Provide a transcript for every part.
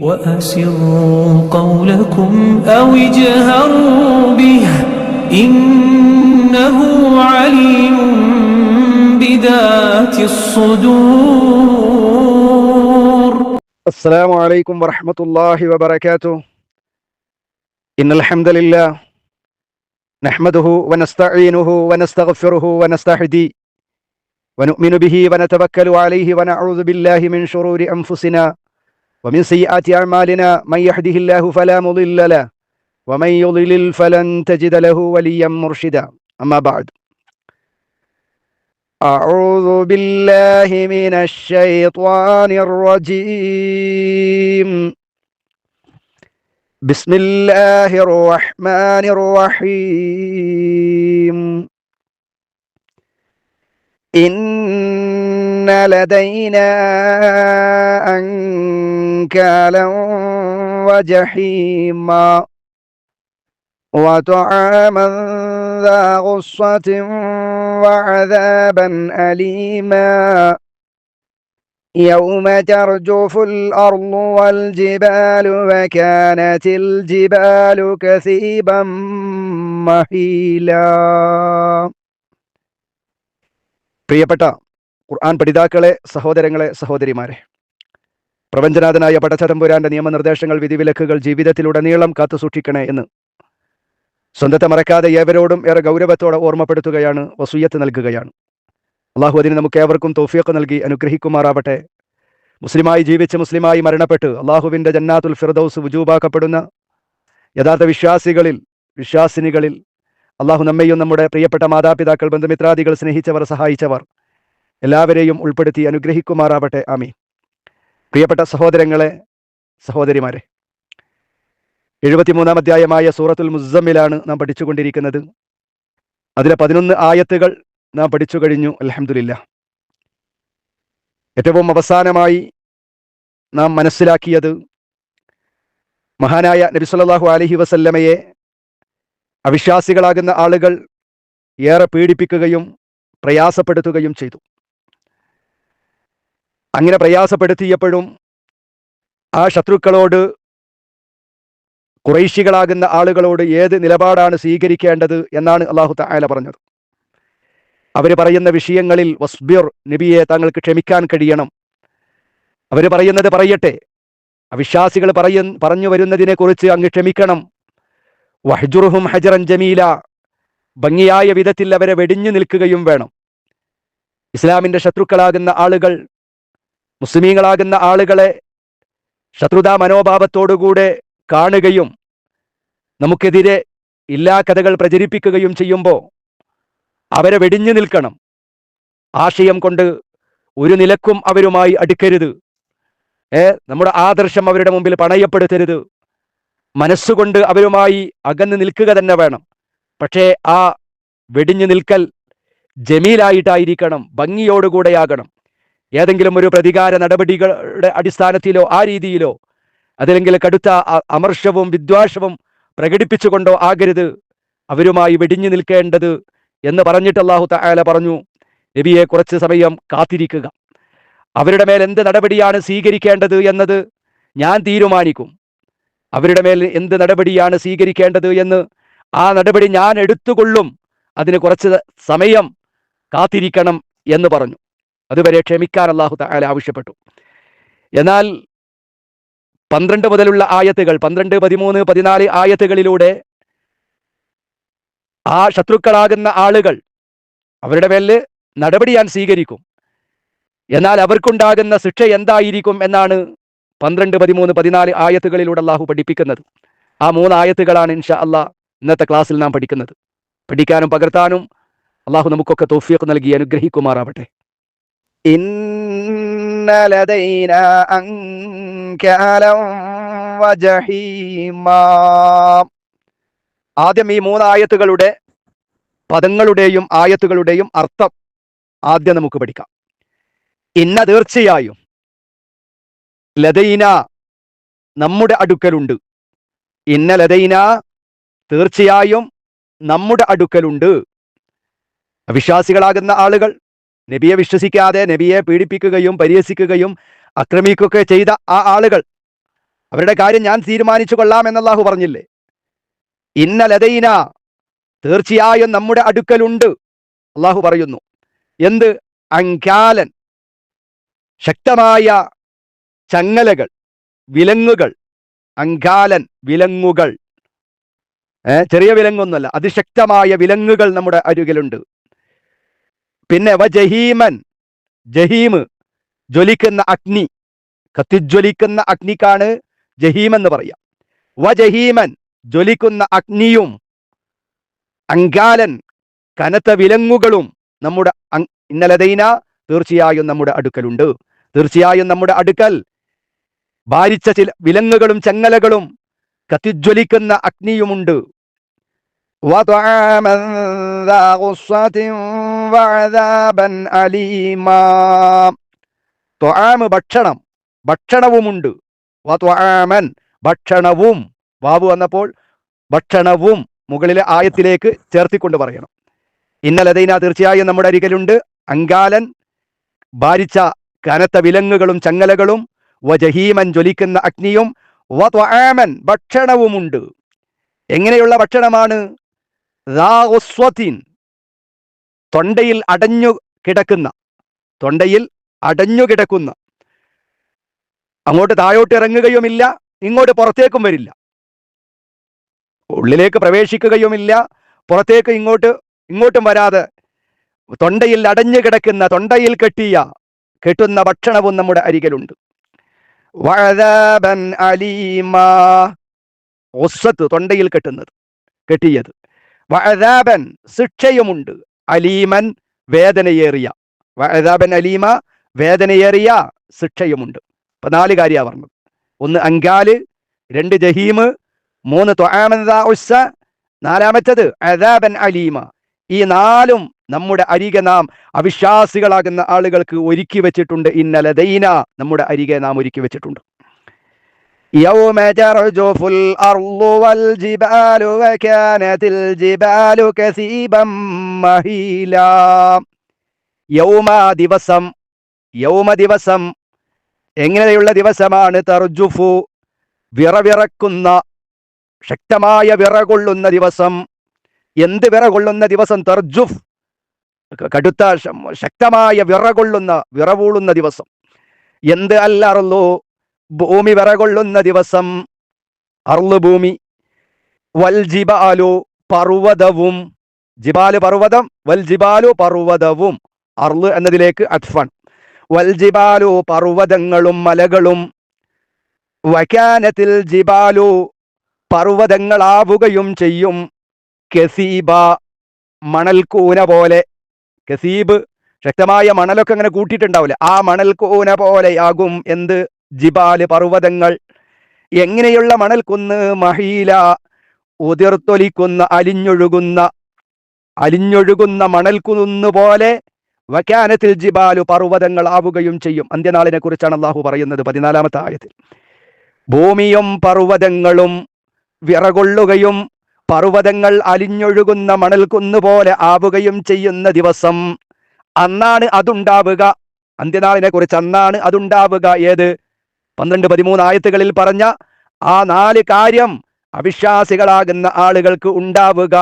وأسروا قولكم أو اجهروا به إنه عليم بذات الصدور. السلام عليكم ورحمة الله وبركاته. إن الحمد لله نحمده ونستعينه ونستغفره ونستهديه ونؤمن به ونتوكل عليه ونعوذ بالله من شرور أنفسنا ومن سيئات أعمالنا. من يهده الله فلا مضل له ومن يضلل فلن تجد له وليا مرشدا. أما بعد، أعوذ بالله من الشيطان الرجيم. بسم الله الرحمن الرحيم. إن لدينا أنكالا وجحيما وطعاما ذا غصة وعذابا أليما يوم ترجف الأرض والجبال وكانت الجبال كثيبا مهيلا. പ്രിയപ്പെട്ട ഖുർആൻ പഠിതാക്കളെ, സഹോദരങ്ങളെ, സഹോദരിമാരെ, പ്രപഞ്ചനാഥനായ പടച്ചതമ്പുരാന്റെ നിയമനിർദ്ദേശങ്ങൾ, വിധിവിലക്കുകൾ ജീവിതത്തിലുടനീളം കാത്തുസൂക്ഷിക്കണേ എന്ന് സ്വന്തത്തെ മറക്കാതെ ഏവരോടും ഏറെ ഗൗരവത്തോടെ ഓർമ്മപ്പെടുത്തുകയാണ്, വസിയ്യത്ത് നൽകുകയാണ്. അള്ളാഹു അതിന് നമുക്ക് ഏവർക്കും തൗഫീഖ് നൽകി അനുഗ്രഹിക്കുമാറാവട്ടെ. മുസ്ലിമായി ജീവിച്ച് മുസ്ലിമായി മരണപ്പെട്ട് അള്ളാഹുവിൻ്റെ ജന്നാത്തുൽ ഫിർദൗസ് വുജൂബാക്കപ്പെടുന്ന യഥാർത്ഥ വിശ്വാസിനികളിൽ അള്ളാഹു നമ്മയും നമ്മുടെ പ്രിയപ്പെട്ട മാതാപിതാക്കൾ, ബന്ധുമിത്രാദികൾ, സ്നേഹിച്ചവർ, സഹായിച്ചവർ എല്ലാവരെയും ഉൾപ്പെടുത്തി അനുഗ്രഹിക്കുമാറാവട്ടെ. ആമീൻ. പ്രിയപ്പെട്ട സഹോദരങ്ങളെ, സഹോദരിമാരെ, 73-ാം അധ്യായമായ സൂറത്തുൽ മുസ്സമ്മിലാണ് നാം പഠിച്ചുകൊണ്ടിരിക്കുന്നത്. അതിലെ 11 ആയത്തുകൾ നാം പഠിച്ചു കഴിഞ്ഞു. അൽഹംദുലില്ലാഹ്. ഏറ്റവും അവസാനമായി നാം മനസ്സിലാക്കിയത് മഹാനായ നബി സല്ലല്ലാഹു അലൈഹി വസല്ലമയെ അവിശ്വാസികളാകുന്ന ആളുകൾ ഏറെ പീഡിപ്പിക്കുകയും പ്രയാസപ്പെടുത്തുകയും ചെയ്തു. അങ്ങനെ പ്രയാസപ്പെടുത്തിയപ്പോഴും ആ ശത്രുക്കളോട്, ഖുറൈശികളാകുന്ന ആളുകളോട് ഏത് നിലപാടാണ് സ്വീകരിക്കേണ്ടത് എന്നാണ് അല്ലാഹു തആല പറഞ്ഞത്. അവർ പറയുന്ന വിഷയങ്ങളിൽ വസ്ബിർ, നബിയെ താങ്കൾക്ക് ക്ഷമിക്കാൻ കഴിയണം. അവർ പറയുന്നത് പറയട്ടെ. അവിശ്വാസികൾ പറഞ്ഞു വരുന്നതിനെ കുറിച്ച് അങ്ങ് ക്ഷമിക്കണം. വഹ്ജുറുഹും ഹജറൻ ജമീല, ഭംഗിയായ വിധത്തിൽ അവരെ വെടിഞ്ഞു നിൽക്കുകയും വേണം. ഇസ്ലാമിൻ്റെ ശത്രുക്കളാകുന്ന ആളുകൾ, മുസ്ലിമീങ്ങളാകുന്ന ആളുകളെ ശത്രുതാ മനോഭാവത്തോടുകൂടെ കാണുകയും നമുക്കെതിരെ ഇല്ലാ കഥകൾ പ്രചരിപ്പിക്കുകയും ചെയ്യുമ്പോൾ അവരെ വെടിഞ്ഞു നിൽക്കണം. ആശയം കൊണ്ട് ഒരു നിലക്കും അവരുമായി അടുക്കരുത്. നമ്മുടെ ആദർശം അവരുടെ മുമ്പിൽ പണയപ്പെടുത്തരുത്. മനസ്സുകൊണ്ട് അവരുമായി അകന്ന് നിൽക്കുക തന്നെ വേണം. പക്ഷേ ആ വെടിഞ്ഞു നിൽക്കൽ ജമീലായിട്ടായിരിക്കണം, ഭംഗിയോടുകൂടെയാകണം. ഏതെങ്കിലും ഒരു പ്രതികാര നടപടികളുടെ അടിസ്ഥാനത്തിലോ ആ രീതിയിലോ അതല്ലെങ്കിൽ കടുത്ത അമർഷവും വിദ്വേഷവും പ്രകടിപ്പിച്ചുകൊണ്ടോ ആകരുത് അവരുമായി വെടിഞ്ഞു നിൽക്കേണ്ടത് എന്ന് പറഞ്ഞിട്ട് അല്ലാഹു തആല പറഞ്ഞു, നബിയെ കുറച്ച് സമയം കാത്തിരിക്കുക. അവരുടെ മേൽ എന്ത് നടപടിയാണ് സ്വീകരിക്കേണ്ടത് എന്നത് ഞാൻ തീരുമാനിക്കും. അവരുടെ മേൽ എന്ത് നടപടിയാണ് സ്വീകരിക്കേണ്ടത് എന്ന് ആ നടപടി ഞാൻ എടുത്തുകൊള്ളും. അതിന് കുറച്ച് സമയം കാത്തിരിക്കണം എന്ന് പറഞ്ഞു. അതുവരെ ക്ഷമിക്കാൻ അല്ലാഹു തആല ആവശ്യപ്പെട്ടു. എന്നാൽ 12 മുതലുള്ള ആയത്തുകൾ, 12, 13, 14 ആയത്തുകളിലൂടെ ആ ശത്രുക്കളാകുന്ന ആളുകൾ, അവരുടെ മേൽ നടപടി ഞാൻ സ്വീകരിക്കും, എന്നാൽ അവർക്കുണ്ടാകുന്ന ശിക്ഷ എന്തായിരിക്കും എന്നാണ് 12, 13, 14 ആയത്തുകളിലൂടെ അള്ളാഹു പഠിപ്പിക്കുന്നത്. ആ 3 ആയത്തുകളാണ് ഇൻഷാ അല്ലാഹ് ഇന്നത്തെ ക്ലാസ്സിൽ നാം പഠിക്കുന്നത്. പഠിക്കാനും പകർത്താനും അള്ളാഹു നമുക്കൊക്കെ തൗഫീഖ് നൽകി അനുഗ്രഹിക്കുമാറാവട്ടെ. ഇന്ന ലദൈനാ അൻകാലൻ വജഹീമാ. ആദ്യം ഈ 3 ആയത്തുകളുടെ പദങ്ങളുടെയും ആയത്തുകളുടെയും അർത്ഥം ആദ്യം നമുക്ക് പഠിക്കാം. ഇന്ന തീർച്ചയായും, ലദൈന നമ്മുടെ അടുക്കലുണ്ട്. ഇന്ന ലദൈന തീർച്ചയായും നമ്മുടെ അടുക്കലുണ്ട്. അവിശ്വാസികളാകുന്ന ആളുകൾ, നബിയെ വിശ്വസിക്കാതെ നബിയെ പീഡിപ്പിക്കുകയും പരിഹസിക്കുകയും ആക്രമിക്കുകയൊക്കെ ചെയ്ത ആ ആളുകൾ, അവരുടെ കാര്യം ഞാൻ തീരുമാനിച്ചു കൊള്ളാം എന്ന് അല്ലാഹു പറഞ്ഞില്ലേ? ഇന്ന ലദൈന, തീർച്ചയായും നമ്മുടെ അടുക്കലുണ്ട്. അല്ലാഹു പറയുന്നു എന്ത്? അങ്കാലൻ, ശക്തമായ ചങ്ങലകൾ, വിലങ്ങുകൾ. അങ്കാലൻ, വിലങ്ങുകൾ, ചെറിയ വിലങ്ങൊന്നുമല്ല, അതിശക്തമായ വിലങ്ങുകൾ നമ്മുടെ അരികിലുണ്ട്. പിന്നെ വജഹീമൻ, ജഹീമ്, ജ്വലിക്കുന്ന അഗ്നി, കത്തിജ്വലിക്കുന്ന അഗ്നിക്കാണ് ജഹീം എന്ന് പറയാം. വജഹീമൻ, ജ്വലിക്കുന്ന അഗ്നിയും, അങ്കാലൻ, കനത്ത വിലങ്ങുകളും നമ്മുടെ ഇന്നലതൈന, തീർച്ചയായും നമ്മുടെ അടുക്കലുണ്ട്. തീർച്ചയായും നമ്മുടെ അടുക്കൽ ഭാരിച്ച ചില വിലങ്ങുകളും ചങ്ങലകളും കത്തിജ്വലിക്കുന്ന അഗ്നിയുമുണ്ട്. ഭക്ഷണം, ഭക്ഷണവുമുണ്ട്. ഭക്ഷണവും, വാവ് വന്നപ്പോൾ ഭക്ഷണവും മുകളിലെ ആയത്തിലേക്ക് ചേർത്തിക്കൊണ്ട് പറയണം. ഇന്നലതൈന, തീർച്ചയായും നമ്മുടെ അരികിലുണ്ട്, അങ്കാലൻ, ഭാരിച്ച കനത്ത വിലങ്ങുകളും ചങ്ങലകളും, വജഹീമൻ, ജ്വലിക്കുന്ന അഗ്നിയും, വത്വആമൻ, ഭക്ഷണവുമുണ്ട്. എങ്ങനെയുള്ള ഭക്ഷണമാണ്? തൊണ്ടയിൽ അടഞ്ഞു കിടക്കുന്ന, തൊണ്ടയിൽ അടഞ്ഞു കിടക്കുന്ന, അങ്ങോട്ട് താഴോട്ട് ഇറങ്ങുകയുമില്ല, ഇങ്ങോട്ട് പുറത്തേക്കും വരില്ല, ഉള്ളിലേക്ക് പ്രവേശിക്കുകയുമില്ല, പുറത്തേക്ക് ഇങ്ങോട്ടും വരാതെ തൊണ്ടയിൽ അടഞ്ഞു കിടക്കുന്ന, തൊണ്ടയിൽ കെട്ടുന്ന ഭക്ഷണവും നമ്മുടെ അരികിലുണ്ട്. വഅദാബൻ അലീമാ, ഒസ്സത്ത്, തൊണ്ടയിൽ കെട്ടിയത്. വഅദാബൻ, ശിക്ഷയുമുണ്ട്. അലീമൻ, വേദനയേറിയ. വഅദാബൻ അലീമ, വേദനയേറിയ ശിക്ഷയുമുണ്ട്. അപ്പൊ 4 കാര്യമാണ് പറഞ്ഞത്. 1 അങ്കാല്, 2 ജഹീമ്, 3 ത്വആമൻ ദാ ഉസ്സ, 4-മത്തേത് അദാബൻ അലീമ. ഈ 4ഉം നമ്മുടെ അരികെ നാം അവിശ്വാസികളാകുന്ന ആളുകൾക്ക് ഒരുക്കി വെച്ചിട്ടുണ്ട്. ഇന്നലദൈന, നമ്മുടെ അരികെ നാം ഒരുക്കി വെച്ചിട്ടുണ്ട്. യൗമ തർജുഫുൽ അർളു വൽ ജിബാലു വകാനതിൽ ജിബാലു കസീബം മഹീലാ. യൗമ, ദിവസം. യൗമ, ദിവസം. എങ്ങനെയുള്ള ദിവസമാണ്? തർജുഫു, വിറവിറക്കുന്ന, ശക്തമായ വിറകൊള്ളുന്ന ദിവസം. എന്ത് വിറകൊള്ളുന്ന ദിവസം? തർജുഫ്, കടുത്ത ശക്തമായ വിറവൂളുന്ന ദിവസം. എന്ത്? അൽ അർളു, ഭൂമി വിറകൊള്ളുന്ന ദിവസം. അർള്, ഭൂമി. വൽ ജിബാലു, പർവ്വതവും. ജിബാല്, പർവ്വതം. വൽ ജിബാലു, പർവ്വതവും. അർള് എന്നതിലേക്ക് അത്ഫൻ. വൽ ജിബാലു, പർവ്വതങ്ങളും മലകളും. വകാനത്തിൽ ജിബാലു, പർവ്വതങ്ങളാവുകയും ചെയ്യും. കസീബ, മണൽക്കൂന പോലെ. കസീബ്, ശക്തമായ മണലൊക്കെ അങ്ങനെ കൂട്ടിയിട്ടുണ്ടാവില്ല, ആ മണൽക്കൂന പോലെയാകും എന്ത്? ജിബാല്, പർവ്വതങ്ങൾ. എങ്ങനെയുള്ള മണൽക്കുന്ന്? മഹീല, ഉതിർത്തൊലിക്കുന്ന, അലിഞ്ഞൊഴുകുന്ന മണൽക്കുന്ന് പോലെ. വകാനത്തിൽ ജിബാലു, പർവ്വതങ്ങൾ ആവുകയും ചെയ്യും. അന്ത്യനാളിനെ കുറിച്ചാണ് അല്ലാഹു പറയുന്നത് 14-മത്തെ ആയത്തിൽ. ഭൂമിയും പർവ്വതങ്ങളും വിറകൊള്ളുകയും പർവ്വതങ്ങൾ അലിഞ്ഞൊഴുകുന്ന മണൽക്കുന്ന് പോലെ ആവുകയും ചെയ്യുന്ന ദിവസം. അന്നാണ് അതുണ്ടാവുക. അന്ത്യനാളിനെ കുറിച്ച് അന്നാണ് അതുണ്ടാവുക. ഏത്? 12-13 ആയത്തുകളിൽ പറഞ്ഞ ആ 4 കാര്യം അവിശ്വാസികളാകുന്ന ആളുകൾക്ക് ഉണ്ടാവുക.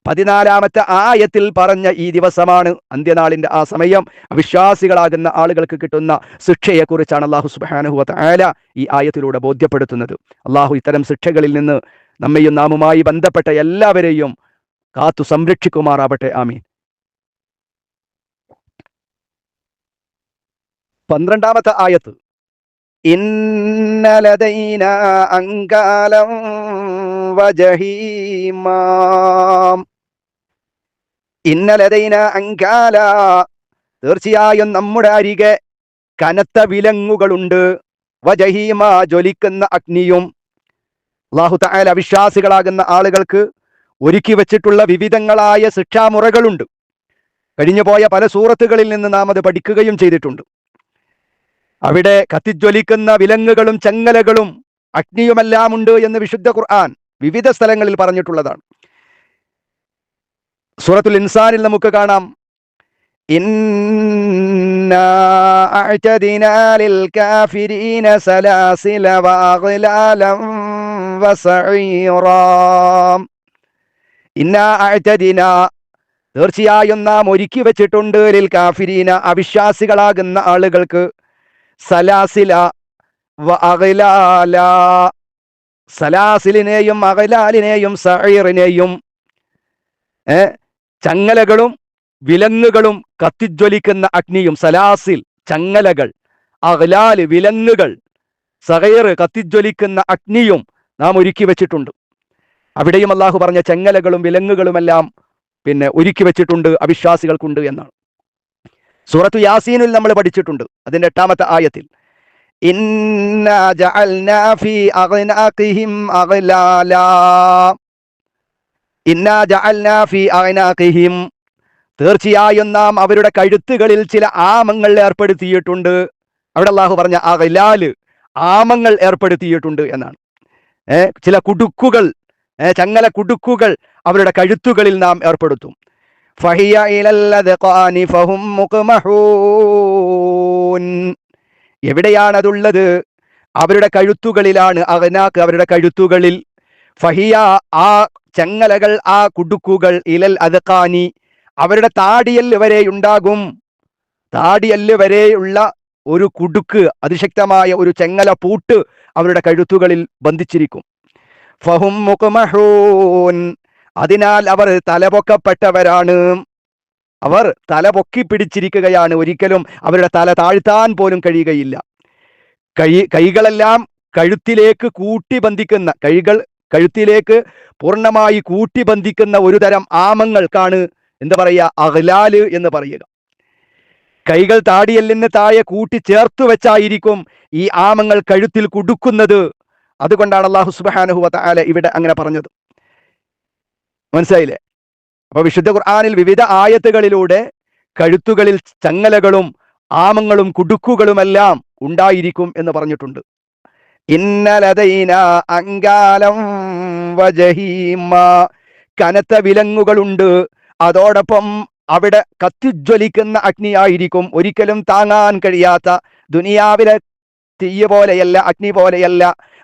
14-മത്തെ ആയത്തിൽ പറഞ്ഞ ഈ ദിവസമാണ് അന്ത്യനാളിന്റെ ആ സമയം. അവിശ്വാസികളാകുന്ന ആളുകൾക്ക് കിട്ടുന്ന ശിക്ഷയെക്കുറിച്ചാണ് അല്ലാഹു സുബ്ഹാനഹു വ തആല ഈ ആയത്തിലൂടെ ബോധ്യപ്പെടുത്തുന്നത്. അല്ലാഹു ഇത്തരം ശിക്ഷകളിൽ നിന്ന് നമ്മയും നാമുമായി ബന്ധപ്പെട്ട എല്ലാവരെയും കാത്തു സംരക്ഷിക്കുമാറാവട്ടെ. ആമീൻ. 12-മത്തെ ആയത്ത്. ഇന്ന ലദൈന അങ്കാലം വജഹീമാ. ഇന്ന ലദൈന അങ്കാല, തീർച്ചയായും നമ്മുടെ അരികെ കനത്ത വിലങ്ങുകളുണ്ട്. വജഹീമ, ജ്വലിക്കുന്ന അഗ്നിയും. അല്ലാഹു തആല അവിശ്വാസികളാകുന്ന ആളുകൾക്ക് ഒരുക്കി വെച്ചിട്ടുള്ള വിവിധങ്ങളായ ശിക്ഷാമുറകളുണ്ട്. കഴിഞ്ഞുപോയ പല സൂറത്തുകളിൽ നിന്ന് നാം അത് പഠിക്കുകയും ചെയ്തിട്ടുണ്ട്. അവിടെ കത്തിജ്വലിക്കുന്ന വിലങ്ങുകളും ചങ്ങലകളും അഗ്നിയുമെല്ലാം ഉണ്ട് എന്ന് വിശുദ്ധ ഖുർആൻ വിവിധ സ്ഥലങ്ങളിൽ പറഞ്ഞിട്ടുള്ളതാണ്. സൂറത്തുൽ ഇൻസാനിൽ നമുക്ക് കാണാം, ഇന്നാ അഅ്തദിനാ ലിൽ കാഫിരീന സലാസില വഅഗ്ലാലൻ വസഈറാ. ഇന്നാ അഅ്തദിനാ, തീർച്ചയായും നാം ഒരുക്കി വെച്ചിട്ടുണ്ട്, ലിൽ കാഫിരീന, അവിശ്വാസികളാകുന്ന ആളുകൾക്ക്, സലാസില വ അഗ്ലാല, സലാസിലിനെയും അഗ്ലാലിനെയും സഈറിനെയും, ചങ്ങലകളും വിലങ്ങുകളും കത്തിജ്വലിക്കുന്ന അഗ്നിയും. സലാസിൽ ചങ്ങലകൾ, അഗ്ലാൽ വിലങ്ങുകൾ, സഗീർ കത്തിജ്വലിക്കുന്ന അഗ്നിയും നാം ഒരുക്കി വെച്ചിട്ടുണ്ട്. അവിടെയും അള്ളാഹു പറഞ്ഞ ചങ്ങലകളും വിലങ്ങുകളുമെല്ലാം ഒരുക്കി വെച്ചിട്ടുണ്ട് അവിശ്വാസികൾക്കുണ്ട് എന്നാണ്. സൂറത്തു യാസീനിൽ നമ്മൾ പഠിച്ചിട്ടുണ്ട്, അതിന്റെ 8-ാമത്തെ ആയത്തിൽ, ഇന്നാ ജഅൽനാ ഫീ അഗ്നാഖിഹിം അഗ്ലാലാ. ഇന്നാ ജഅൽനാ ഫീ അഗ്നാഖിഹിം, തീർച്ചയായും നാം അവരുടെ കഴുത്തുകളിൽ ചില ആമങ്ങൾ ഏർപ്പെടുത്തിയിട്ടുണ്ട്. അവിടെ അള്ളാഹു പറഞ്ഞ അഗ്ലാല്, ആമങ്ങൾ ഏർപ്പെടുത്തിയിട്ടുണ്ട് എന്നാണ്. ചില കുടുക്കുകൾ, ചങ്ങല കുടുക്കുകൾ അവരുടെ കഴുത്തുകളിൽ നാം ഏർപ്പെടുത്തും. ഫഹിയ ഇലൽ അദ്ഖാനി ഫഹും മുഖ്മഹൂൻ. എവിടെയാണ് അതുള്ളത്? അവരുടെ കഴുത്തുകളിലാണ്. അഗ്നാഖ്, അവരുടെ കഴുത്തുകളിൽ. ഫഹിയ, ആ ചങ്ങലകൾ, ആ കുടുക്കുകൾ, ഇലൽ അദ്ഖാനി, അവരുടെ താടിയല്ല് വരെ ഉണ്ടാകും. താടിയല്ല് വരെയുള്ള ഒരു കുടുക്ക്, അതിശക്തമായ ഒരു ചെങ്ങല പൂട്ട് അവരുടെ കഴുത്തുകളിൽ ബന്ധിച്ചിരിക്കും. ഫഹും മുഖ്മഹൂൻ, അതിനാൽ അവർ തലപൊക്കപ്പെട്ടവരാണ്. അവർ തലപൊക്കി പിടിച്ചിരിക്കുകയാണ്. ഒരിക്കലും അവരുടെ തല താഴ്ത്താൻ പോലും കഴിയുകയില്ല. കൈകളെല്ലാം കഴുത്തിലേക്ക് കൂട്ടി ബന്ധിക്കുന്ന, കൈകൾ കഴുത്തിലേക്ക് പൂർണ്ണമായി കൂട്ടി ബന്ധിക്കുന്ന ഒരു തരം ആമങ്ങൾക്കാണ് എന്താ പറയുക? അഗ്ലാല് എന്ന് പറയുക. കൈകൾ താടിയല്ലിന് താഴെ കൂട്ടി ചേർത്ത് വെച്ചായിരിക്കും ഈ ആമങ്ങൾ കഴുത്തിൽ കുടുക്കുന്നത്. അതുകൊണ്ടാണ് അല്ലാഹു സുബ്ഹാനഹു വ തആല ഇവിടെ അങ്ങനെ പറഞ്ഞത്. മനസ്സിലായില്ലേ? അപ്പൊ വിശുദ്ധ ഖുർആനിൽ വിവിധ ആയത്തുകളിലൂടെ കഴുത്തുകളിൽ ചങ്ങലകളും ആമങ്ങളും കുടുക്കുകളുമെല്ലാം ഉണ്ടായിരിക്കും എന്ന് പറഞ്ഞിട്ടുണ്ട്. ഇന്ന ലദൈനാ അൻകാലം വജഹീമ, കനത്ത വിലങ്ങുകളുണ്ട്, അതോടൊപ്പം അവിടെ കത്തിജ്വലിക്കുന്ന അഗ്നിയായിരിക്കും. ഒരിക്കലും താങ്ങാൻ കഴിയാത്ത, ദുനിയാവിലെ തീയ് പോലെയല്ല, അഗ്നി പോലെയല്ല,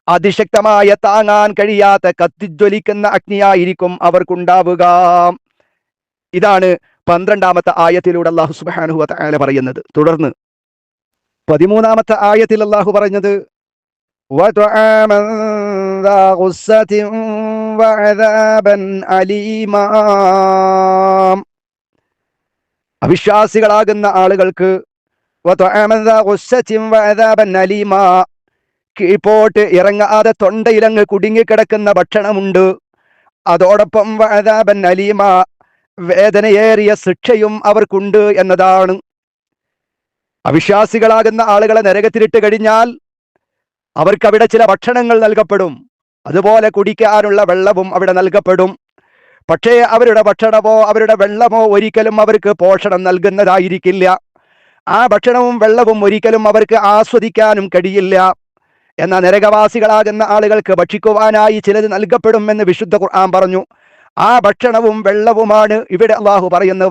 അതിശക്തമായ, താങ്ങാൻ കഴിയാത്ത കത്തിജ്വലിക്കുന്ന അഗ്നിയായിരിക്കും അവർക്കുണ്ടാവുക. ഇതാണ് 12-ാമത്തെ ആയത്തിലൂടെ അല്ലാഹു സുബ്ഹാനഹു വ തആല പറയുന്നത്. തുടർന്ന് 13-ാമത്തെ ആയത്തിൽ അല്ലാഹു പറഞ്ഞത്, വതആമൻ ദാ ഗുസ്സതിൻ വഅദാബൻ അലീമാ. അവിശ്വാസികളാകുന്ന ആളുകൾക്ക് വതആമൻ ദാ ഗുസ്സതിൻ വഅദാബൻ അലീമാ, കീഴ്പോട്ട് ഇറങ്ങാതെ തൊണ്ടയിലങ്ങ് കുടുങ്ങിക്കിടക്കുന്ന ഭക്ഷണമുണ്ട്. അതോടൊപ്പം വഅദാബൻ അലീമ, വേദനയേറിയ ശിക്ഷയും അവർക്കുണ്ട് എന്നതാണ്. അവിശ്വാസികളാകുന്ന ആളുകളെ നരകത്തിലിട്ട് കഴിഞ്ഞാൽ അവർക്ക് അവിടെ ചില ഭക്ഷണങ്ങൾ നൽകപ്പെടും, അതുപോലെ കുടിക്കാനുള്ള വെള്ളവും അവിടെ നൽകപ്പെടും. പക്ഷേ അവരുടെ ഭക്ഷണമോ അവരുടെ വെള്ളമോ ഒരിക്കലും അവർക്ക് പോഷണം നൽകുന്നതായിരിക്കില്ല. ആ ഭക്ഷണവും വെള്ളവും ഒരിക്കലും അവർക്ക് ആസ്വദിക്കാനും കഴിയില്ല. എന്നാൽ നരകവാസികളാകുന്ന ആളുകൾക്ക് ഭക്ഷിക്കുവാനായി ചിലത് നൽകപ്പെടുമെന്ന് വിശുദ്ധ ഖുർആൻ പറഞ്ഞു. ആ ഭക്ഷണവും വെള്ളവുമാണ് ഇവിടെ അല്ലാഹു പറയുന്നത്.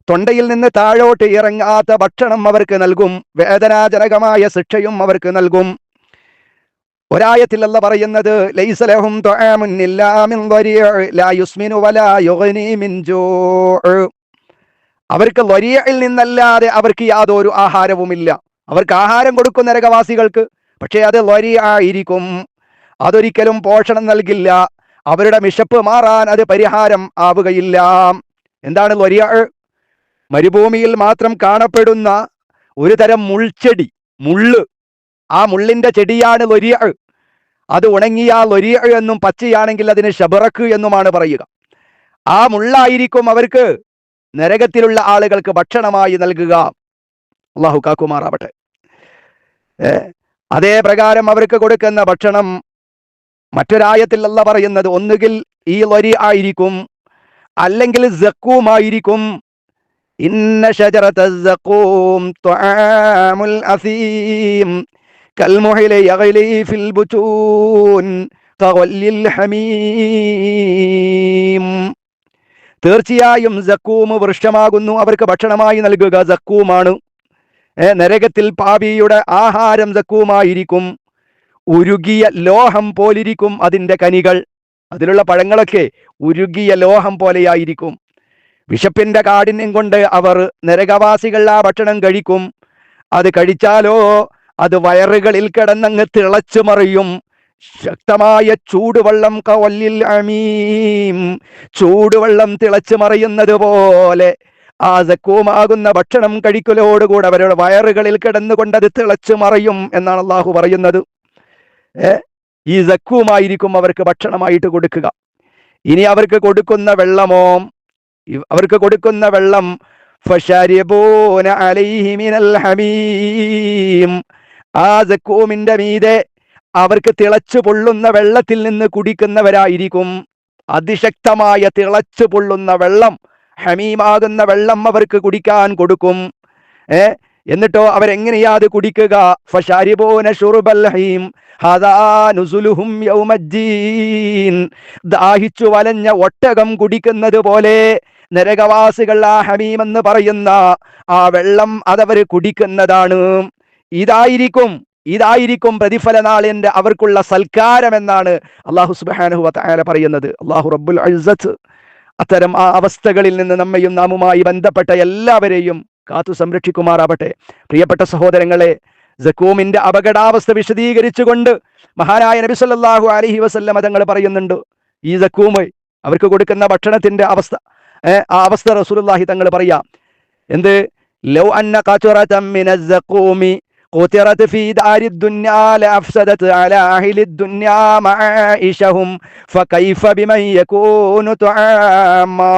തൊണ്ടയിൽ നിന്ന് താഴോട്ട് ഇറങ്ങാത്ത ഭക്ഷണം അവർക്ക് നൽകും, വേദനാജനകമായ ശിക്ഷയും അവർക്ക് നൽകും. ഒരായത്തിൽ അല്ലാഹു പറയുന്നത്, ലൈസ ലഹും തുആമുൻ ഇല്ലാ മിൻ ദരീഅ ലാ യുസ്മിനു വലാ യുഗ്നി മിൻ ജൂഅ്. അവർക്ക് വരിയയിൽ നിന്നല്ലാതെ അവർക്ക് യാതൊരു ആഹാരവുമില്ല. അവർക്ക് ആഹാരം കൊടുക്കും നരകവാസികൾക്ക്, പക്ഷേ അത് വരിയ ആയിരിക്കും, അതൊരിക്കലും പോഷണം നൽകില്ല. അവരുടെ വിശപ്പ് മാറാൻ അത് പരിഹാരം ആവുകയില്ല. എന്താണ് വരിയ? മരുഭൂമിയിൽ മാത്രം കാണപ്പെടുന്ന ഒരു തരം മുൾച്ചെടി, മുള്ള്. ആ മുള്ളിന്റെ ചെടിയാണ് വരിയ. അത് ഉണങ്ങിയാൽ വരിയ എന്നും, പച്ചയാണെങ്കിൽ അതിന് ശബറക്ക് എന്നുമാണ് പറയുക. ആ മുള്ളായിരിക്കും അവർക്ക് നരകത്തിലുള്ള ആളുകൾക്ക് ഭക്ഷണമായി നൽകുക. അല്ലാഹു കാക്കുമാറാവട്ടെ. അതേ പ്രകാരം അവർക്ക് കൊടുക്കുന്ന ഭക്ഷണം മറ്റൊരായത്തിൽ അല്ലാഹു പറയുന്നത്, ഒന്നുകിൽ ഈ വരി ആയിരിക്കും, അല്ലെങ്കിൽ സഖൂമായിരിക്കും. ഇന്ന ശജറത സഖൂം തുആമുൽ അസീം കൽമുഹ്ലി യഗ്ലി ഫിൽ ബുതൂൻ കഗല്ലിൽ ഹമീം. തീർച്ചയായും സക്കൂം വൃക്ഷമാകുന്നു അവർക്ക് ഭക്ഷണമായി നൽകുക, സക്കൂമാണ്. നരകത്തിൽ പാപിയുടെ ആഹാരം സക്കൂമായിരിക്കും. ഉരുകിയ ലോഹം പോലിരിക്കും അതിൻ്റെ കനികൾ. അതിലുള്ള പഴങ്ങളൊക്കെ ഉരുകിയ ലോഹം പോലെയായിരിക്കും. വിശപ്പിന്റെ കാഠിന്യം കൊണ്ട് അവർ നരകവാസികൾ ആ ഭക്ഷണം കഴിക്കും. അത് കഴിച്ചാലോ അത് വയറുകളിൽ കിടന്നങ്ങ് തിളച്ചു മറിയും. ശക്തമായ ചൂടുവെള്ളം കവല്ലിൽ അമീം, ചൂടുവെള്ളം തിളച്ചു മറിയുന്നത് പോലെ ആ സക്കൂമാകുന്ന ഭക്ഷണം കഴിക്കലോടുകൂടെ അവരുടെ വയറുകളിൽ കിടന്നുകൊണ്ട് അത് തിളച്ചു മറിയും എന്നാണ് അള്ളാഹു പറയുന്നത്. ഈ സക്കൂമായിരിക്കും അവർക്ക് ഭക്ഷണമായിട്ട് കൊടുക്കുക. ഇനി അവർക്ക് കൊടുക്കുന്ന വെള്ളമോ, അവർക്ക് കൊടുക്കുന്ന വെള്ളം ഫശരിബൂന അലൈഹി മിനൽ ഹമീം, ആ സക്കൂമിന്റെ മീതെ അവർക്ക് തിളച്ചു പൊള്ളുന്ന വെള്ളത്തിൽ നിന്ന് കുടിക്കുന്നവരായിരിക്കും. അതിശക്തമായ തിളച്ചു പൊള്ളുന്ന വെള്ളം, ഹമീമാകുന്ന വെള്ളം അവർക്ക് കുടിക്കാൻ കൊടുക്കും. എന്നിട്ടോ അവരെങ്ങനെയാ അത് കുടിക്കുക? ഫശരിബൂന ശുർബൽ ഹീം ഹദാ നുസുലുഹും യൗമദ്ദീൻ, ദാഹിച്ചു വലഞ്ഞ ഒട്ടകം കുടിക്കുന്നത് പോലെ നരകവാസികൾ ആ ഹമീം എന്ന് പറയുന്ന ആ വെള്ളം അതവർ കുടിക്കുന്നതാണ്. ഇതായിരിക്കും പ്രതിഫല നാളിന്റെ അവർക്കുള്ള സൽക്കാരം എന്നാണ് അല്ലാഹു സുബ്ഹാനഹു വ തആല പറയുന്നത്. അല്ലാഹു റബ്ബുൽ ഇസ്സത്ത് അത്തരം ആ അവസ്ഥകളിൽ നിന്ന് നമ്മയും നാമുമായി ബന്ധപ്പെട്ട എല്ലാവരെയും കാത്തു സംരക്ഷിക്കുമാറാവട്ടെ. പ്രിയപ്പെട്ട സഹോദരങ്ങളെ, സക്കൂമിന്റെ അപകടാവസ്ഥ വിശദീകരിച്ചുകൊണ്ട് മഹാനായ നബി സല്ലല്ലാഹു അലൈഹി വസല്ലം തങ്ങൾ പറയുന്നുണ്ട്. ഈ സക്കൂം അവർക്ക് കൊടുക്കുന്ന ഭക്ഷണത്തിന്റെ അവസ്ഥ, ആ അവസ്ഥ റസൂലുള്ളാഹി തങ്ങൾ പറയാ എന്ത്? ലൗ അന്ന ഖത്റതൻ മിനസ് സഖൂമി ഖുതിറത് ഫീ ദാരി ദുനിയാ ലഅഫ്സദത് അലാ അഹ്ലി ദുനിയാ മആയിശഹും ഫകൈഫ ബിമൻ യകൂനു തുആമാ.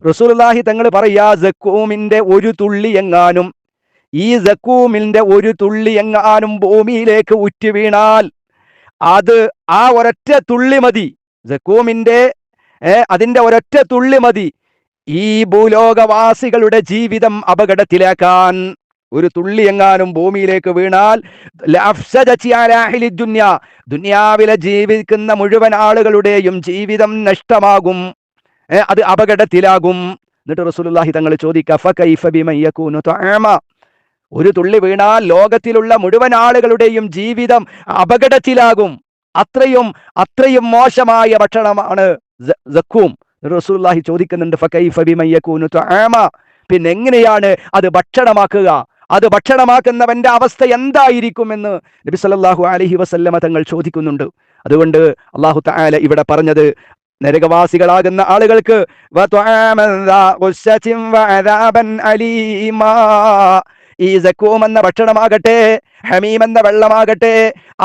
റസൂലുള്ളാഹി തങ്ങൾ പറയാ, സക്കൂമിന്റെ ഒരു തുള്ളി എങ്ങാനും, ഈ സക്കൂമിന്റെ ഒരു തുള്ളി എങ്ങാനും ഭൂമിയിലേക്ക് ഉറ്റു വീണാൽ അത് ആ ഒരൊറ്റ തുള്ളി മതി, സക്കൂമിന്റെ അതിന്റെ ഒരൊറ്റ തുള്ളി മതി ഈ ഭൂലോകവാസികളുടെ ജീവിതം അപകടത്തിലാക്കാൻ. ഒരു തുള്ളി എങ്ങാനും ഭൂമിയിലേക്ക് വീണാൽ ദുനിയാവിലെ ജീവിക്കുന്ന മുഴുവൻ ആളുകളുടെയും ജീവിതം നഷ്ടമാകും, അത് അപകടത്തിലാകും. എന്നിട്ട് റസൂലുള്ളാഹി തങ്ങൾ ചോദിക്കുക, ഫകൈഫ ബിമൻ യകൂനു തുആമ, ഒരു തുള്ളി വീണാൽ ലോകത്തിലുള്ള മുഴുവൻ ആളുകളുടെയും ജീവിതം അപകടത്തിലാകും. അത്രയും മോശമായ ഭക്ഷണമാണ് സക്കൂം. റസൂലുള്ളാഹി ചോദിക്കുന്നുണ്ട്, ഫകൈഫ ബിമൻ യകൂനു തുആമ, പിന്നെ എങ്ങനെയാണ് അത് ഭക്ഷണമാക്കുക? അത് ഭക്ഷണമാക്കുന്നവന്റെ അവസ്ഥ എന്തായിരിക്കുമെന്ന് നബി സല്ലല്ലാഹു അലൈഹി വസല്ലമ തങ്ങൾ ചോദിക്കുന്നുണ്ട്. അതുകൊണ്ട് അല്ലാഹു തആല ഇവിടെ പറഞ്ഞത്, നരകവാസികളാകുന്ന ആളുകൾക്ക് ഈ സക്കൂം എന്ന ഭക്ഷണമാകട്ടെ, ഹമീം എന്ന വെള്ളമാകട്ടെ,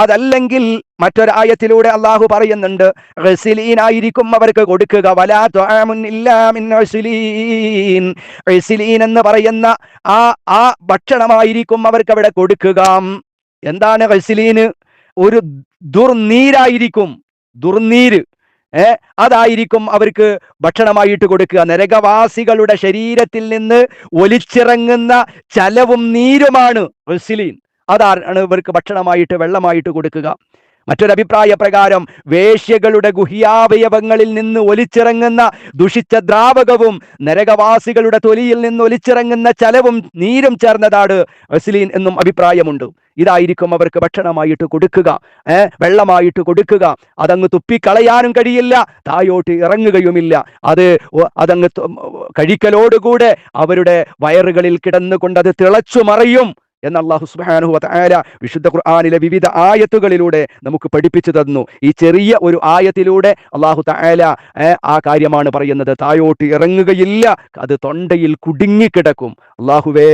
അതല്ലെങ്കിൽ മറ്റൊരായത്തിലൂടെ അള്ളാഹു പറയുന്നുണ്ട്, ഗസ്ലീനായിരിക്കും അവർക്ക് കൊടുക്കുക. വലാ തുആമുൻ ഇല്ലാ മിൻ ഗസ്ലീൻ, ഗസ്ലീൻ എന്ന് പറയുന്ന ആ ഭക്ഷണമായിരിക്കും അവർക്ക് അവിടെ കൊടുക്കുക. എന്താണ് ഗസ്ലീന്? ഒരു ദുർനീരായിരിക്കും, ദുർനീര്, അതായിരിക്കും അവർക്ക് ഭക്ഷണമായിട്ട് കൊടുക്കുക. നരകവാസികളുടെ ശരീരത്തിൽ നിന്ന് ഒലിച്ചിറങ്ങുന്ന ചലവും നീരുമാണ് ഗസ്ലീൻ. അതാണ് ഇവർക്ക് ഭക്ഷണമായിട്ട് വെള്ളമായിട്ട് കൊടുക്കുക. മറ്റൊരഭിപ്രായ പ്രകാരം വേശ്യകളുടെ ഗുഹ്യാവയവങ്ങളിൽ നിന്ന് ഒലിച്ചിറങ്ങുന്ന ദുഷിച്ച ദ്രാവകവും നരകവാസികളുടെ തൊലിയിൽ നിന്ന് ഒലിച്ചിറങ്ങുന്ന ചലവും നീരും ചേർന്നതാണ് ഗസ്ലീൻ എന്നും അഭിപ്രായമുണ്ട്. ഇതായിരിക്കും അവർക്ക് ഭക്ഷണമായിട്ട് കൊടുക്കുക, വെള്ളമായിട്ട് കൊടുക്കുക. അതങ്ങ് തുപ്പിക്കളയാനും കഴിയില്ല, തായോട്ട് ഇറങ്ങുകയുമില്ല. അതങ്ങ് കഴിക്കലോടുകൂടെ അവരുടെ വയറുകളിൽ കിടന്നുകൊണ്ട് അത് തിളച്ചു മറിയും എന്ന് അല്ലാഹു സുബ്ഹാനഹു വ തആല വിശുദ്ധ ഖുർആനിലെ വിവിധ ആയത്തുകളിലൂടെ നമുക്ക് പഠിപ്പിച്ചു തന്നു. ഈ ചെറിയ ഒരു ആയത്തിലൂടെ അല്ലാഹു തആല ആ കാര്യമാണ് പറയുന്നത്. തായോട്ട് ഇറങ്ങുകയില്ല, അത് തൊണ്ടയിൽ കുടുങ്ങിക്കിടക്കും. അല്ലാഹുവേ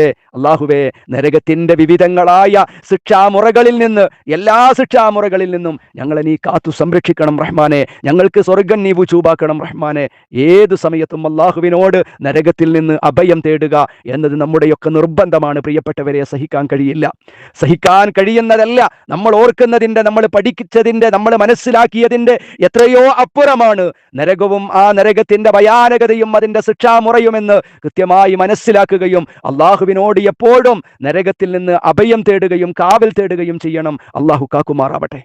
നരകത്തിന്റെ വിവിധങ്ങളായ ശിക്ഷാമുറകളിൽ നിന്ന്, എല്ലാ ശിക്ഷാമുറകളിൽ നിന്നും ഞങ്ങളെ നീ കാത്തു സംരക്ഷിക്കണം റഹ്മാനെ. ഞങ്ങൾക്ക് സ്വർഗ്ഗം നീ വുജൂബാക്കണം റഹ്മാനെ. ഏത് സമയത്തും അല്ലാഹുവിനോട് നരകത്തിൽ നിന്ന് അഭയം തേടുക എന്നത് നമ്മുടെയൊക്കെ നിർബന്ധമാണ്. പ്രിയപ്പെട്ടവരെ, സഹിക്കാൻ കഴിയുന്നതല്ല. നമ്മൾ ഓർക്കുന്നതിന്റെ, നമ്മൾ പഠിച്ചതിന്റെ, നമ്മൾ മനസ്സിലാക്കിയതിന്റെ എത്രയോ അപ്പുറമാണ് നരകവും ആ നരകത്തിന്റെ ഭയാനകതയും അതിന്റെ ശിക്ഷാമുറയുമെന്ന് കൃത്യമായി മനസ്സിലാക്കുകയും അള്ളാഹുവിനോട് എപ്പോഴും നരകത്തിൽ നിന്ന് അഭയം തേടുകയും കാവൽ തേടുകയും ചെയ്യണം. അള്ളാഹു കാക്കുമാറാവട്ടെ.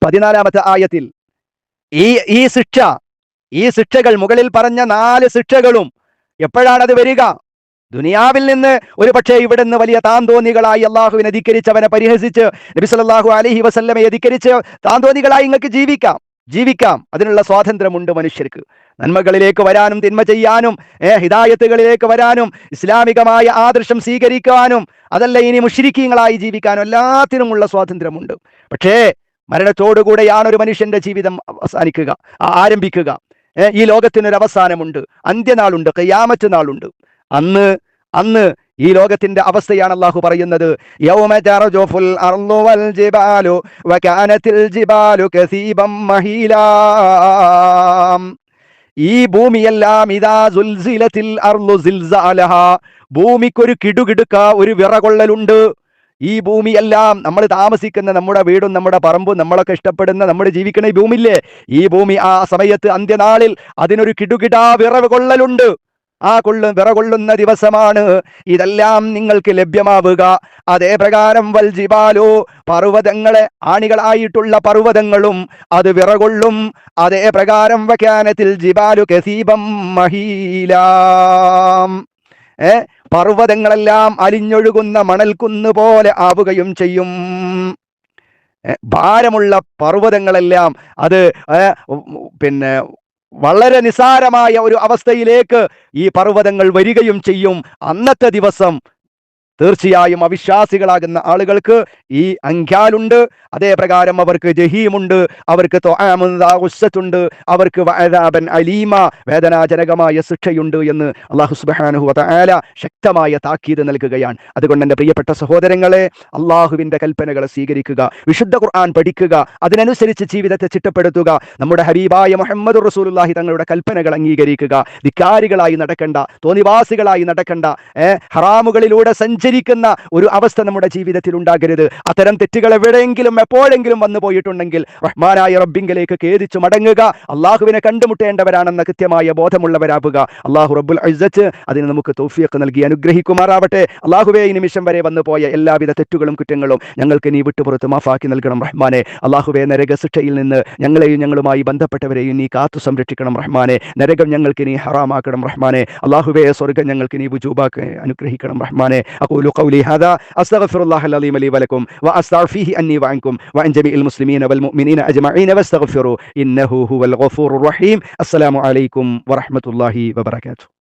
14-ാമത്തെ ആയത്തിൽ ഈ ശിക്ഷ, ഈ ശിക്ഷകൾ, മുകളിൽ പറഞ്ഞ 4 ശിക്ഷകളും എപ്പോഴാണത് വരിക? ദുനിയാവിൽ നിന്ന് ഒരു പക്ഷേ ഇവിടെ നിന്ന് വലിയ താന്തോന്നികളായി അള്ളാഹുവിനെ ധിക്കരിച്ചവനെ പരിഹസിച്ച് നബി സല്ലല്ലാഹു അലൈഹി വസല്ലമയെ ധിക്കരിച്ച് താന്തോന്നികളായി നിങ്ങൾക്ക് ജീവിക്കാം. അതിനുള്ള സ്വാതന്ത്ര്യമുണ്ട് മനുഷ്യർക്ക്. നന്മകളിലേക്ക് വരാനും തിന്മ ചെയ്യാനും ഹിദായത്തുകളിലേക്ക് വരാനും ഇസ്ലാമികമായ ആദർശം സ്വീകരിക്കാനും അതല്ല ഇനി മുശ്രിക്കീങ്ങളായി ജീവിക്കാനും എല്ലാത്തിനുമുള്ള സ്വാതന്ത്ര്യമുണ്ട്. പക്ഷേ മരണത്തോടുകൂടെയാണ് ഒരു മനുഷ്യന്റെ ജീവിതം ആരംഭിക്കുക. ഈ ലോകത്തിനൊരു അവസാനമുണ്ട്, അന്ത്യനാളുണ്ട്, ഖിയാമത്ത് നാളുണ്ട്. അന്ന് ഈ ലോകത്തിന്റെ അവസ്ഥയാണ് അള്ളാഹു പറയുന്നത്. യൗമ തർജുഫുൽ അർളു വൽ ജിബാലു വകാനത്തിൽ ജിബാലു കസീബം മഹീലാ. ഈ ഭൂമിയെല്ലാം ഇദാ സുൽസിലത്തിൽ അർളു സിൽസാലഹാ, ഭൂമിക്കൊരു കിടുകിടുക്ക, ഒരു വിറകൊള്ളലുണ്ട്. ഈ ഭൂമിയെല്ലാം നമ്മൾ താമസിക്കുന്ന നമ്മുടെ വീടും നമ്മുടെ പറമ്പും നമ്മളൊക്കെ ഇഷ്ടപ്പെടുന്ന നമ്മൾ ജീവിക്കുന്ന ഈ ഭൂമിയില്ലേ, ഈ ഭൂമി ആ സമയത്ത് അന്ത്യനാളിൽ അതിനൊരു കിടുകിടാ വിറവ് കൊള്ളലുണ്ട്. വിറകൊള്ളുന്ന ദിവസമാണ് ഇതെല്ലാം നിങ്ങൾക്ക് ലഭ്യമാവുക. അതേ പ്രകാരം വൽ ജിബാലു, പർവ്വതങ്ങളെ, ആണികളായിട്ടുള്ള പർവ്വതങ്ങളും അത് വിറകൊള്ളും. അതേ പ്രകാരം വകാനത്തിൽ ജിബാലു കസീബം മഹീലാം, പർവ്വതങ്ങളെല്ലാം അലിഞ്ഞൊഴുകുന്ന മണൽക്കുന്ന് പോലെ ആവുകയും ചെയ്യും. ഭാരമുള്ള പർവ്വതങ്ങളെല്ലാം അത് വളരെ നിസാരമായ ഒരു അവസ്ഥയിലേക്ക് ഈ പർവ്വതങ്ങൾ വരികയും ചെയ്യും. അന്നത്തെ ദിവസം തീർച്ചയായും അവിശ്വാസികളാകുന്ന ആളുകൾക്ക് ഈ അങ്കാലുണ്ട്. അതേ പ്രകാരം അവർക്ക് ജഹീമുണ്ട്, അവർക്ക് തൊആമുണ്ട്, അവർക്ക് വഅദാബൻ അലീമ, വേദനാജനകമായ ശിക്ഷയുണ്ട് എന്ന് അല്ലാഹു സുബ്ഹാനഹു വ തആല ശക്തമായ താക്കീത് നൽകുകയാണ്. അതുകൊണ്ട് എൻ്റെ പ്രിയപ്പെട്ട സഹോദരങ്ങളെ, അള്ളാഹുവിൻ്റെ കൽപ്പനകളെ സ്വീകരിക്കുക, വിശുദ്ധ ഖുർആൻ പഠിക്കുക, അതിനനുസരിച്ച് ജീവിതത്തെ ചിട്ടപ്പെടുത്തുക, നമ്മുടെ ഹബീബായ മുഹമ്മദുർ റസൂലുള്ളാഹി തങ്ങളുടെ കൽപ്പനകൾ അംഗീകരിക്കുക. ധിക്കാരികളായി നടക്കണ്ട, തോന്നിവാസികളായി നടക്കണ്ട, ഹറാമുകളിലൂടെ സഞ്ചരിക്കുന്ന ഒരു അവസ്ഥ നമ്മുടെ ജീവിതത്തിൽ ഉണ്ടാകരുത്. അത്തരം തെറ്റുകൾ എവിടെയെങ്കിലും എപ്പോഴെങ്കിലും വന്നു പോയിട്ടുണ്ടെങ്കിൽ റഹ്മാനായ റബ്ബിങ്കലേക്ക് ഖേദിച്ചു മടങ്ങുക. അള്ളാഹുവിനെ കണ്ടുമുട്ടേണ്ടവരാണെന്ന കൃത്യമായ ബോധമുള്ളവരാവുക. അള്ളാഹു റബ്ബുൽ ഇസ്സത്ത് അതിന് നമുക്ക് തൗഫീഖ് നൽകി അനുഗ്രഹിക്കുമാറാവട്ടെ. അള്ളാഹുവേ, ഈ നിമിഷം വരെ വന്നു പോയ എല്ലാവിധ തെറ്റുകളും കുറ്റങ്ങളും ഞങ്ങൾക്ക് നീ വിട്ടുപുറത്ത് മാഫാക്കി നൽകണം റഹ്മാനെ. അള്ളാഹുവേ, നരകശിക്ഷയിൽ നിന്ന് ഞങ്ങളെയും ഞങ്ങളുമായി ബന്ധപ്പെട്ടവരെയും നീ കാത്തു സംരക്ഷിക്കണം റഹ്മാനെ. നരകം ഞങ്ങൾക്ക് നീ ഹറാമാക്കണം റഹ്മാനെ. അള്ളാഹുവേ, സ്വർഗ്ഗം ഞങ്ങൾക്ക് നീ വുജൂബാക്കി അനുഗ്രഹിക്കണം റഹ്മാനെ. أقول قولي هذا أستغفر الله العظيم لي ولكم وأستغفره عني وعنكم وعن جميع المسلمين والمؤمنين أجمعين واستغفروا إنه هو الغفور الرحيم. السلام عليكم ورحمة الله وبركاته.